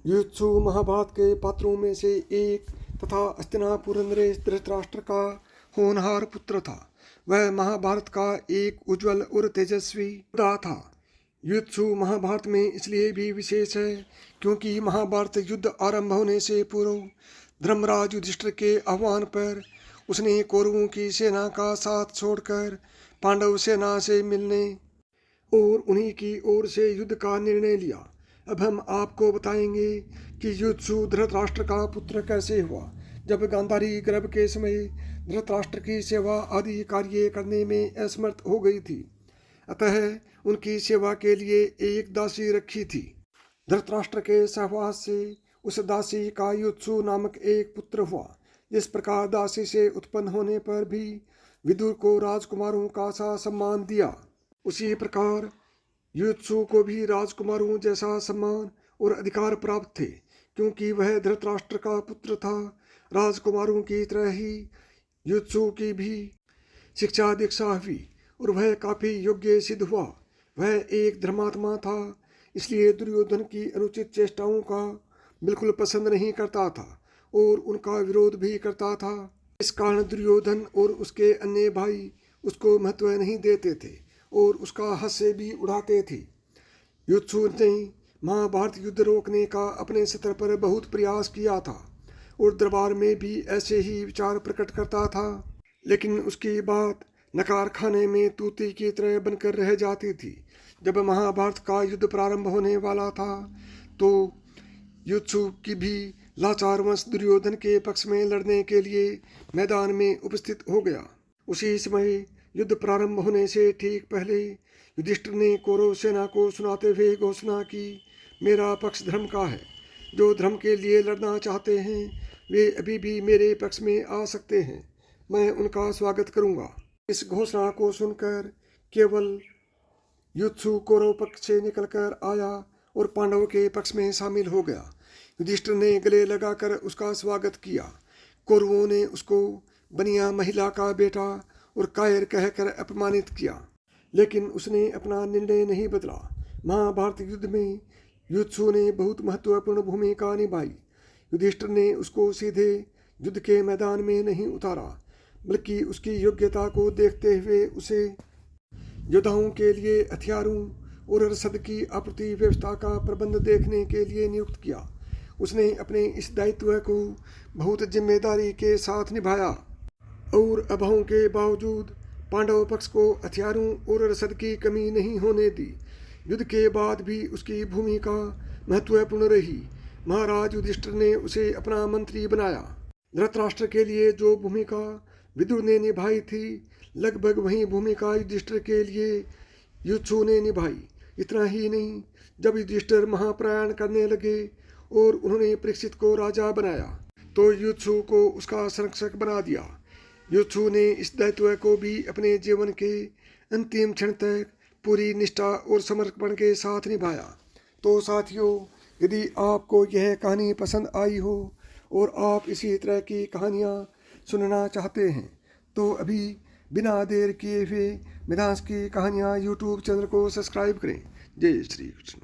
युत्सु महाभारत के पात्रों में से एक तथा हस्तिनापुर नरेश धृतराष्ट्र का होनहार पुत्र था। वह महाभारत का एक उज्जवल और तेजस्वी योद्धा था। युत्सु महाभारत में इसलिए भी विशेष है क्योंकि महाभारत युद्ध आरंभ होने से पूर्व धर्मराज युधिष्ठिर के आह्वान पर उसने कौरवों की सेना का साथ छोड़कर पांडव सेना से मिलने और उन्हीं की ओर से युद्ध का निर्णय लिया। अब हम आपको बताएंगे कि युत्सु धृतराष्ट्र का पुत्र कैसे हुआ। जब गांधारी गर्भ के समय धृतराष्ट्र की सेवा आदि कार्य करने में असमर्थ हो गई थी, अतः उनकी सेवा के लिए एक दासी रखी थी। धृतराष्ट्र के सहवास से उस दासी का युत्सु नामक एक पुत्र हुआ। जिस प्रकार दासी से उत्पन्न होने पर भी विदुर को राजकुमारों का सा सम्मान दिया, उसी प्रकार युत्सु को भी राजकुमारों जैसा सम्मान और अधिकार प्राप्त थे। क्योंकि वह धृतराष्ट्र का पुत्र था, राजकुमारों की तरह ही युत्सु की भी शिक्षा दीक्षा हुई और वह काफी योग्य सिद्ध हुआ। वह एक धर्मात्मा था, इसलिए दुर्योधन की अनुचित चेष्टाओं का बिल्कुल पसंद नहीं करता था और उनका विरोध भी करता था। इस कारण दुर्योधन और उसके अन्य भाई उसको महत्व नहीं देते थे और उसका हास्य भी उड़ाते थे। युत्सु ने महाभारत युद्ध रोकने का अपने स्तर पर बहुत प्रयास किया था और दरबार में भी ऐसे ही विचार प्रकट करता था, लेकिन उसकी बात नकार खाने में तूती की तरह बनकर रह जाती थी। जब महाभारत का युद्ध प्रारंभ होने वाला था तो युत्सु की भी लाचार वंश दुर्योधन के पक्ष में लड़ने के लिए मैदान में उपस्थित हो गया। उसी समय युद्ध प्रारंभ होने से ठीक पहले युधिष्ठिर ने कौरव सेना को सुनाते हुए घोषणा की, मेरा पक्ष धर्म का है। जो धर्म के लिए लड़ना चाहते हैं वे अभी भी मेरे पक्ष में आ सकते हैं, मैं उनका स्वागत करूंगा। इस घोषणा को सुनकर केवल युत्सु कौरव पक्ष से निकलकर आया और पांडव के पक्ष में शामिल हो गया। युधिष्ठिर ने गले लगाकर उसका स्वागत किया। कौरवों ने उसको बनिया महिला का बेटा और कायर कहकर अपमानित किया, लेकिन उसने अपना निर्णय नहीं बदला। महाभारत युद्ध में युत्सु ने बहुत महत्वपूर्ण भूमिका निभाई। युधिष्ठिर ने उसको सीधे युद्ध के मैदान में नहीं उतारा, बल्कि उसकी योग्यता को देखते हुए उसे योद्धाओं के लिए हथियारों और रसद की आपूर्ति व्यवस्था का प्रबंध देखने के लिए नियुक्त किया। उसने अपने इस दायित्व को बहुत जिम्मेदारी के साथ निभाया और अभावों के बावजूद पांडव पक्ष को हथियारों और रसद की कमी नहीं होने दी। युद्ध के बाद भी उसकी भूमिका महत्वपूर्ण रही। महाराज युधिष्ठिर ने उसे अपना मंत्री बनाया। धृतराष्ट्र के लिए जो भूमिका विदुर ने निभाई थी, लगभग वही भूमिका युधिष्ठिर के लिए युत्सु ने निभाई। इतना ही नहीं, जब युधिष्ठिर महाप्रयाण करने लगे और उन्होंने परीक्षित को राजा बनाया तो युत्सु को उसका संरक्षक बना दिया। युत्सु ने इस दायित्व को भी अपने जीवन के अंतिम क्षण तक पूरी निष्ठा और समर्पण के साथ निभाया। तो साथियों, यदि आपको यह कहानी पसंद आई हो और आप इसी तरह की कहानियाँ सुनना चाहते हैं तो अभी बिना देर किए हुए मिथांस की कहानियाँ यूट्यूब चैनल को सब्सक्राइब करें। जय श्री कृष्ण।